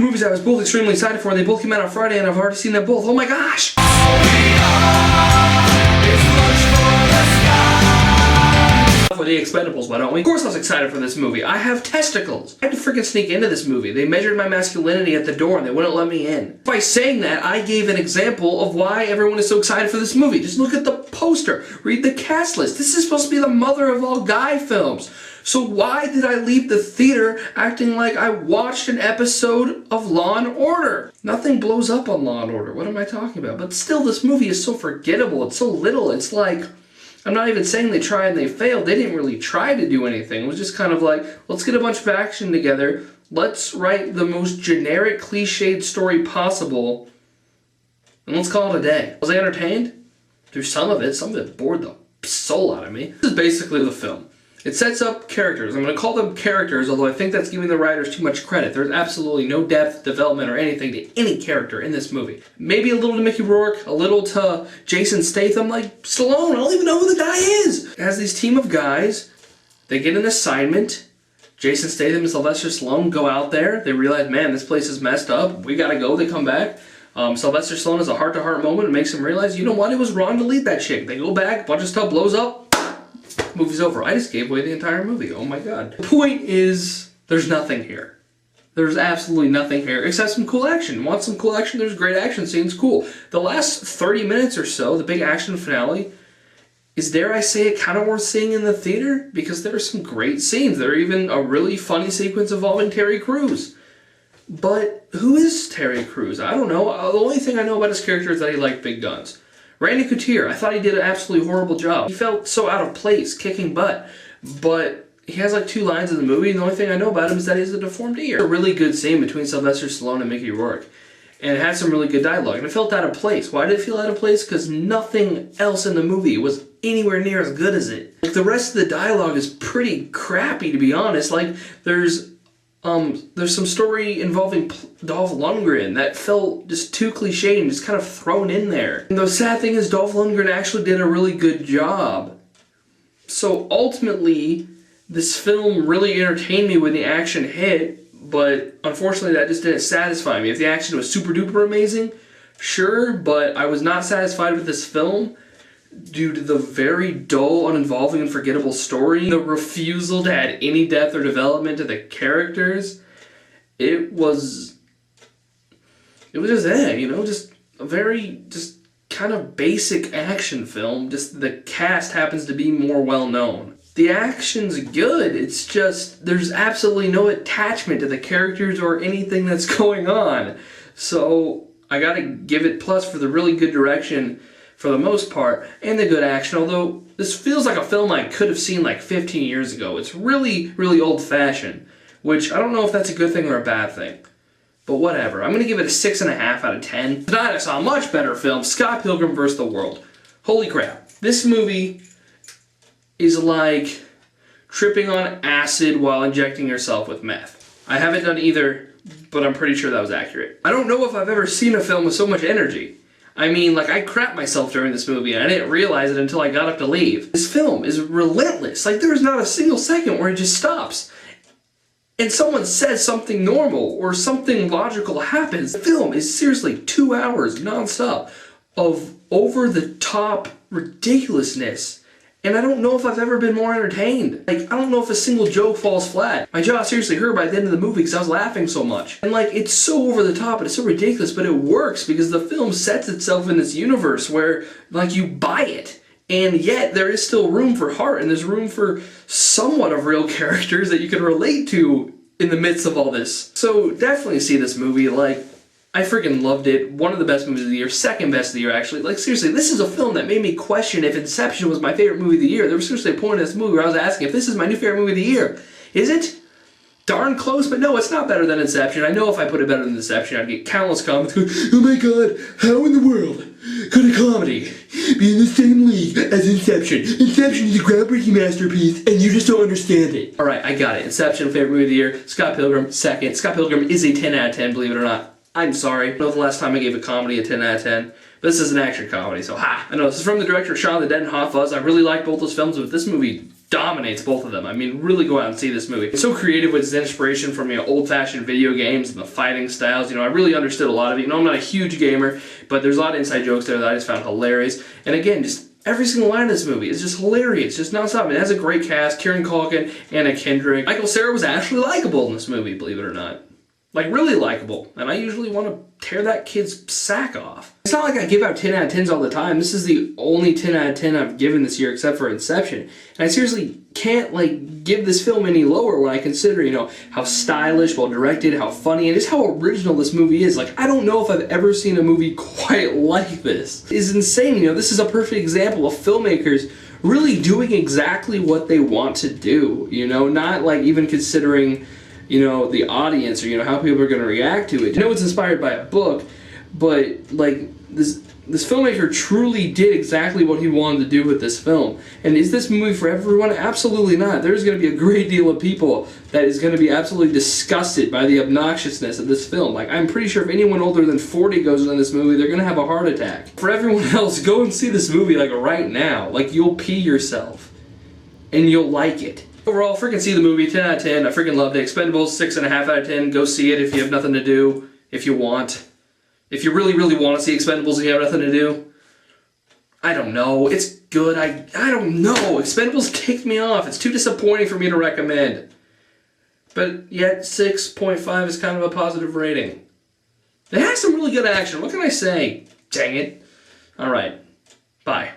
Two movies I was both extremely excited for, and they both came out on Friday, and I've already seen them both. Oh my gosh! For the Expendables, why don't we? Of course I was excited for this movie. I have testicles. I had to freaking sneak into this movie. They measured my masculinity at the door and they wouldn't let me in. By saying that, I gave an example of why everyone is so excited for this movie. Just look at the poster. Read the cast list. This is supposed to be the mother of all guy films. So why did I leave the theater acting like I watched an episode of Law and Order? Nothing blows up on Law and Order. What am I talking about? But still, this movie is so forgettable. It's so little. It's like... I'm not even saying they tried and they failed. They didn't really try to do anything. It was just kind of like, let's get a bunch of action together. Let's write the most generic, cliched story possible. And let's call it a day. Was I entertained? Through some of it bored the soul out of me. This is basically the film. It sets up characters. I'm going to call them characters, although I think that's giving the writers too much credit. There's absolutely no depth, development, or anything to any character in this movie. Maybe a little to Mickey Rourke, a little to Jason Statham, like Stallone. I don't even know who the guy is. It has these team of guys. They get an assignment. Jason Statham and Sylvester Stallone go out there. They realize, man, this place is messed up. We got to go. They come back. Sylvester Stallone has a heart-to-heart moment and makes him realize, you know what, it was wrong to lead that chick. They go back, a bunch of stuff blows up. Movie's over. I just gave away the entire movie. Oh my god. The point is, there's nothing here. There's absolutely nothing here except some cool action. Want some cool action? There's great action scenes. Cool. The last 30 minutes or so, the big action finale, is, dare I say it, kind of worth seeing in the theater? Because there are some great scenes. There are even a really funny sequence involving Terry Crews. But who is Terry Crews? I don't know. The only thing I know about his character is that he liked big guns. Randy Couture, I thought he did an absolutely horrible job. He felt so out of place, kicking butt. But he has like 2 lines in the movie, and the only thing I know about him is that he has a deformed ear. A really good scene between Sylvester Stallone and Mickey Rourke. And it had some really good dialogue, and it felt out of place. Why did it feel out of place? Because nothing else in the movie was anywhere near as good as it. Like, the rest of the dialogue is pretty crappy, to be honest. Like, there's some story involving Dolph Lundgren that felt just too cliche and just kind of thrown in there. And the sad thing is Dolph Lundgren actually did a really good job. So ultimately, this film really entertained me when the action hit, but unfortunately that just didn't satisfy me. If the action was super duper amazing, sure, but I was not satisfied with this film due to the very dull, uninvolving, and forgettable story, the refusal to add any depth or development to the characters. It was just just a very, just kind of basic action film. Just the cast happens to be more well-known. The action's good, it's just, there's absolutely no attachment to the characters or anything that's going on. So, I gotta give it plus for the really good direction for the most part, and the good action, although this feels like a film I could have seen like 15 years ago. It's really, really old-fashioned, which I don't know if that's a good thing or a bad thing. But whatever. I'm going to give it a 6.5 out of 10. Tonight I saw a much better film, Scott Pilgrim vs. the World. Holy crap. This movie is like tripping on acid while injecting yourself with meth. I haven't done either, but I'm pretty sure that was accurate. I don't know if I've ever seen a film with so much energy. I mean, like, I crapped myself during this movie, and I didn't realize it until I got up to leave. This film is relentless. Like, there is not a single second where it just stops. And someone says something normal, or something logical happens. The film is seriously 2 hours nonstop of over-the-top ridiculousness. And I don't know if I've ever been more entertained. Like, I don't know if a single joke falls flat. My jaw seriously hurt by the end of the movie because I was laughing so much. And like, it's so over the top and it's so ridiculous, but it works because the film sets itself in this universe where, like, you buy it. And yet, there is still room for heart and there's room for somewhat of real characters that you can relate to in the midst of all this. So, definitely see this movie. Like, I freaking loved it. One of the best movies of the year. Second best of the year, actually. Like, seriously, this is a film that made me question if Inception was my favorite movie of the year. There was seriously a point in this movie where I was asking if this is my new favorite movie of the year. Is it? Darn close, but no, it's not better than Inception. I know if I put it better than Inception, I'd get countless comments going, oh my god, how in the world could a comedy be in the same league as Inception? Inception is a groundbreaking masterpiece, and you just don't understand it. Alright, I got it. Inception, favorite movie of the year. Scott Pilgrim, second. Scott Pilgrim is a 10 out of 10, believe it or not. I'm sorry. I don't know the last time I gave a comedy a 10 out of 10. But this is an action comedy, so ha! I know, this is from the director of Shaun of the Dead and Hot Fuzz. I really like both those films, but this movie dominates both of them. I mean, really go out and see this movie. It's so creative with its inspiration from, old-fashioned video games and the fighting styles. I really understood a lot of it. I'm not a huge gamer, but there's a lot of inside jokes there that I just found hilarious. And again, just every single line of this movie is just hilarious, just nonstop. It has a great cast: Kieran Culkin, Anna Kendrick. Michael Cera was actually likable in this movie, believe it or not. Like, really likable. And I usually want to tear that kid's sack off. It's not like I give out 10 out of 10s all the time. This is the only 10 out of 10 I've given this year except for Inception. And I seriously can't, give this film any lower when I consider, how stylish, well-directed, how funny, and just how original this movie is. I don't know if I've ever seen a movie quite like this. It's insane, this is a perfect example of filmmakers really doing exactly what they want to do, not, even considering the audience or, how people are going to react to it. It's inspired by a book, but, this filmmaker truly did exactly what he wanted to do with this film. And is this movie for everyone? Absolutely not. There's going to be a great deal of people that is going to be absolutely disgusted by the obnoxiousness of this film. I'm pretty sure if anyone older than 40 goes into this movie, they're going to have a heart attack. For everyone else, go and see this movie, right now. You'll pee yourself. And you'll like it. Overall, freaking see the movie, 10 out of 10. I freaking loved it. Expendables, 6.5 out of 10. Go see it if you have nothing to do, if you want. If you really, really want to see Expendables and you have nothing to do. I don't know. It's good. I don't know. Expendables kicked me off. It's too disappointing for me to recommend. But yet, 6.5 is kind of a positive rating. It has some really good action. What can I say? Dang it. Alright. Bye.